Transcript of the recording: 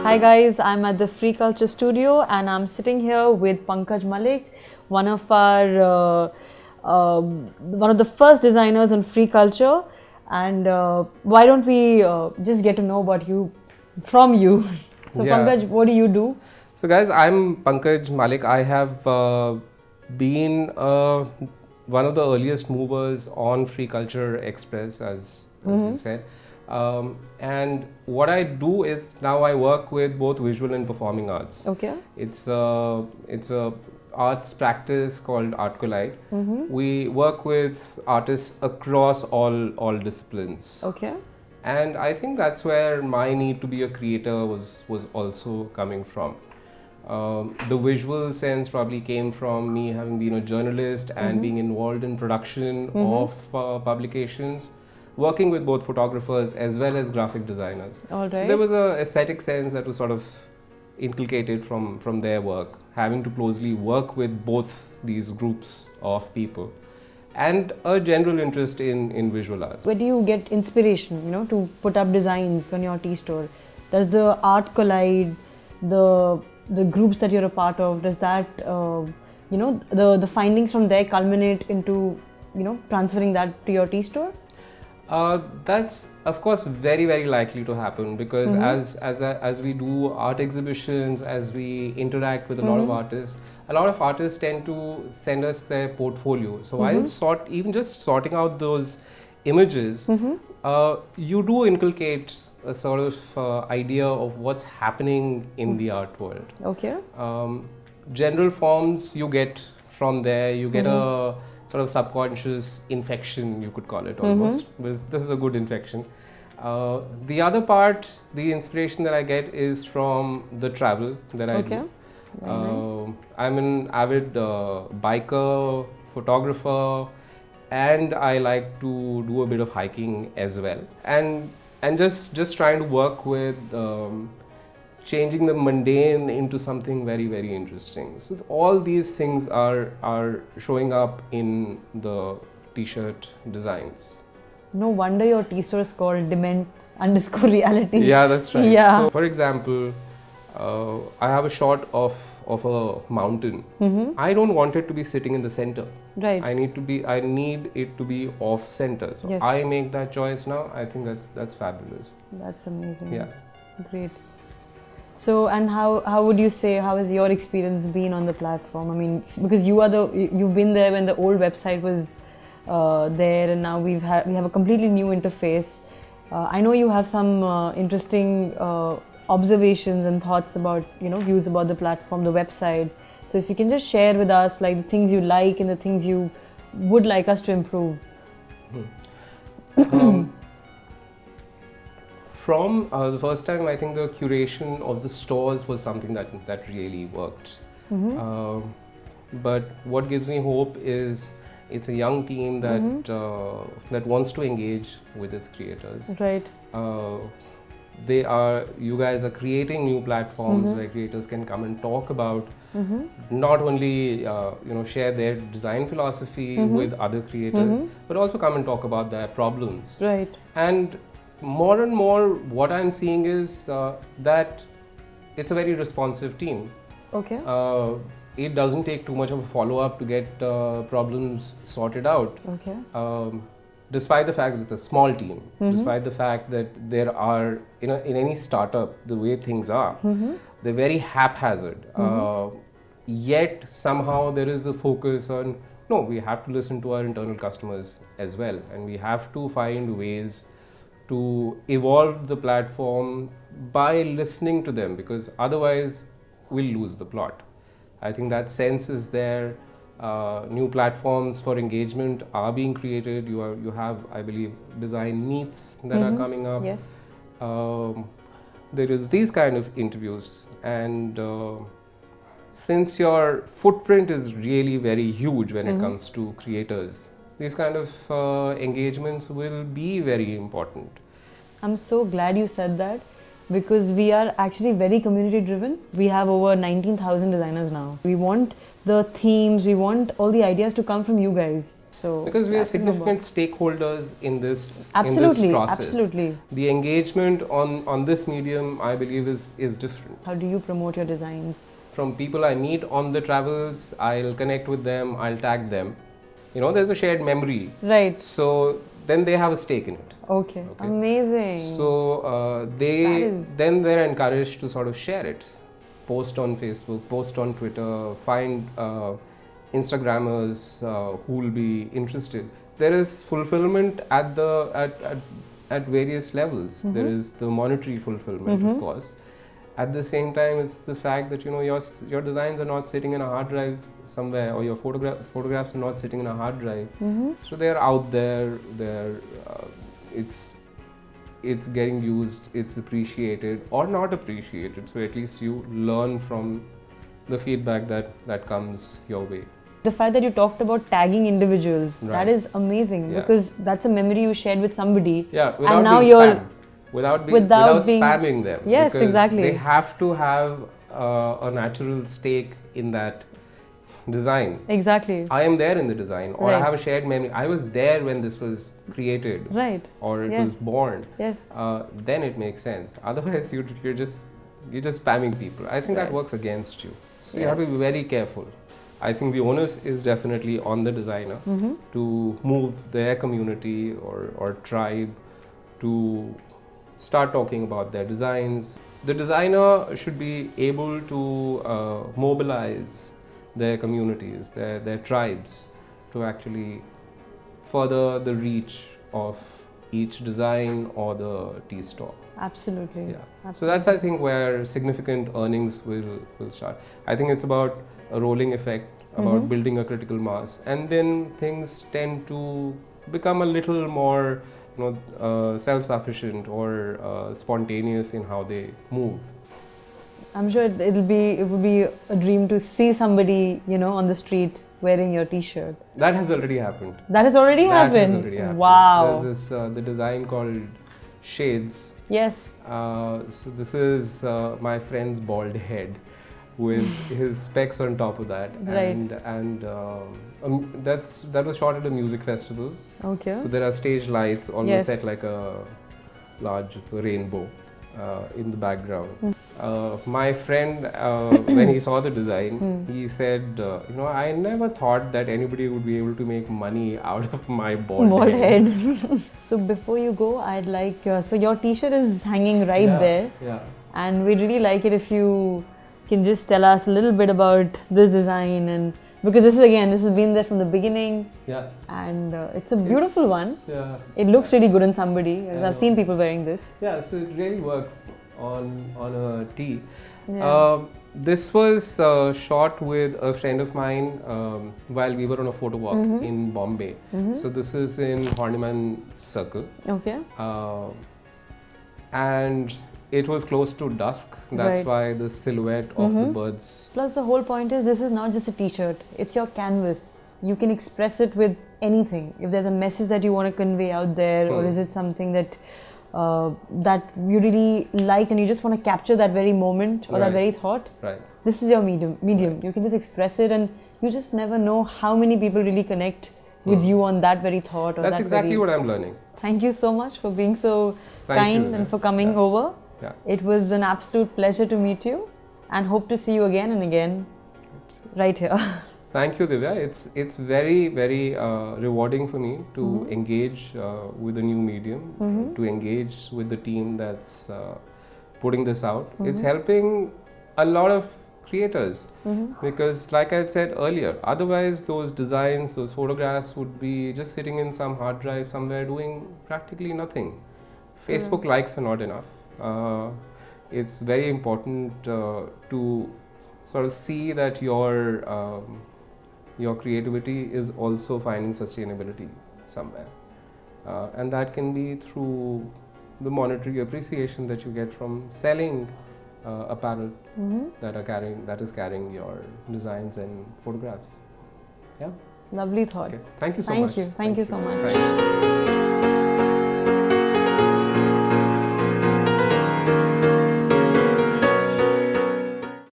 Hi guys, I'm at the FREECULTR studio and I'm sitting here with Pankaj Mullick, one of our one of the first designers on FREECULTR. And why don't we just get to know about you from you? So Pankaj, what do you do? So guys, I'm Pankaj Mullick. I have been one of the earliest movers on FREECULTR Express, as you said. And what I do is now I work with both visual and performing arts. Okay. It's a arts practice called Art Collide. We work with artists across all disciplines. Okay. And I think that's where my need to be a creator was also coming from. The visual sense probably came from me having been a journalist and being involved in production of publications, working with both photographers as well as graphic designers. All right. So there was a aesthetic sense that was sort of inculcated from their work, having to closely work with both these groups of people, and a general interest in visual arts. Where do you get inspiration, to put up designs on your tea store? Does the Art Collide, the groups that you're a part of, does that, the findings from there culminate into, transferring that to your tea store? That's of course very likely to happen, because as we do art exhibitions, as we interact with a lot of artists tend to send us their portfolio. So while even just sorting out those images, you do inculcate a sort of idea of what's happening in the art world. Okay. General forms you get from there, you get a sort of subconscious infection, you could call it almost. But this is a good infection. The other part, the inspiration that I get is from the travel that I do. Nice. I'm an avid biker, photographer, and I like to do a bit of hiking as well. And just trying to work with changing the mundane into something very interesting. So all these things are showing up in the t-shirt designs. No wonder your tea store is called Dement_reality. Yeah, that's right. Yeah. So for example, I have a shot of a mountain. I don't want it to be sitting in the center. Right. I need it to be off center. So Yes. I make that choice now. I think that's fabulous. That's amazing. Yeah. Great. So, and how would you say, how has your experience been on the platform? I mean, because you've been there when the old website was there, and now we have a completely new interface. I know you have some interesting observations and thoughts about, views about the platform, the website. So if you can just share with us like the things you like and the things you would like us to improve. From the first time, I think the curation of the stores was something that really worked. But what gives me hope is it's a young team that wants to engage with its creators. Right. You guys are creating new platforms where creators can come and talk about not only share their design philosophy with other creators, but also come and talk about their problems. Right. And more and more what I'm seeing is that it's a very responsive team. Okay. It doesn't take too much of a follow-up to get problems sorted out. Okay. Despite the fact that it's a small team, despite the fact that there are, in any startup, the way things are, they're very haphazard. Yet somehow there is a focus on, no, we have to listen to our internal customers as well, and we have to find ways to evolve the platform by listening to them, because otherwise we'll lose the plot. I think that sense is there. New platforms for engagement are being created. You have, I believe, design meets that are coming up. Yes. There is these kind of interviews, and since your footprint is really very huge when it comes to creators, these kind of engagements will be very important. I'm so glad you said that, because we are actually very community driven. We have over 19,000 designers now. We want the themes, we want all the ideas to come from you guys. So because we are that's the number. significant stakeholders in this Absolutely, in this process. absolutely. The engagement on this medium, I believe, is different. How do you promote your designs? From people I meet on the travels, I'll connect with them, I'll tag them. You know, there's a shared memory. Right. So then they have a stake in it. Okay. Amazing. So then they're encouraged to sort of share it, post on Facebook, post on Twitter, find Instagrammers who will be interested. There is fulfillment at various levels. There is the monetary fulfillment, of course. At the same time, it's the fact that your designs are not sitting in a hard drive somewhere, or your photographs are not sitting in a hard drive. So they're out there. It's getting used. It's appreciated or not appreciated. So at least you learn from the feedback that comes your way. The fact that you talked about tagging individuals, that is amazing, because that's a memory you shared with somebody. Yeah, and now you're without being spamming them. Yes, because exactly. They have to have a natural stake in that design. Exactly. I am there in the design, or I have a shared memory. I was there when this was created, right? Or it was born. Yes. Then it makes sense. Otherwise, you're just spamming people. I think that works against you. So you have to be very careful. I think the onus is definitely on the designer to move their community or tribe to start talking about their designs. The designer should be able to mobilize their communities, their tribes, to actually further the reach of each design or the tea stall. Absolutely. Yeah. Absolutely. So that's, I think, where significant earnings will start. I think it's about a rolling effect, about building a critical mass, and then things tend to become a little more self-sufficient or spontaneous in how they move. I'm sure it would be a dream to see somebody, on the street wearing your t-shirt. That has already happened. That has already happened? Wow. There's this the design called Shades. Yes. So this is my friend's bald head with his specs on top of that. Right. And that was shot at a music festival. Okay. So there are stage lights almost set like a large rainbow in the background. My friend, when he saw the design, he said, I never thought that anybody would be able to make money out of my bald head. So before you go, I'd like, so your t-shirt is hanging there. Yeah. And we'd really like it if you can just tell us a little bit about this design, and because this has been there from the beginning. Yeah. And it's a beautiful one. Yeah. It looks really good on somebody. I've seen people wearing this. Yeah, so it really works on a tee. Yeah. This was shot with a friend of mine while we were on a photo walk in Bombay. So this is in Horniman Circle. Okay. And it was close to dusk. That's why the silhouette of the birds. Plus the whole point is, this is not just a t-shirt. It's your canvas. You can express it with anything. If there's a message that you want to convey out there, or is it something that that you really liked and you just want to capture that very moment or that very thought, this is your medium. You can just express it, and you just never know how many people really connect with you on that very thought. Or that's exactly what I'm learning. Thank you so much for being so kind and for coming over. Yeah. It was an absolute pleasure to meet you, and hope to see you again and again right here. Thank you, Divya. It's very, very rewarding for me to engage with a new medium, to engage with the team that's putting this out. It's helping a lot of creators because, like I said earlier, otherwise those designs, those photographs would be just sitting in some hard drive somewhere doing practically nothing. Facebook likes are not enough. It's very important to sort of see that your creativity is also finding sustainability somewhere, and that can be through the monetary appreciation that you get from selling apparel that is carrying your designs and photographs. Yeah. Lovely thought. Okay. Thank you so much. Thank you so much. Thanks.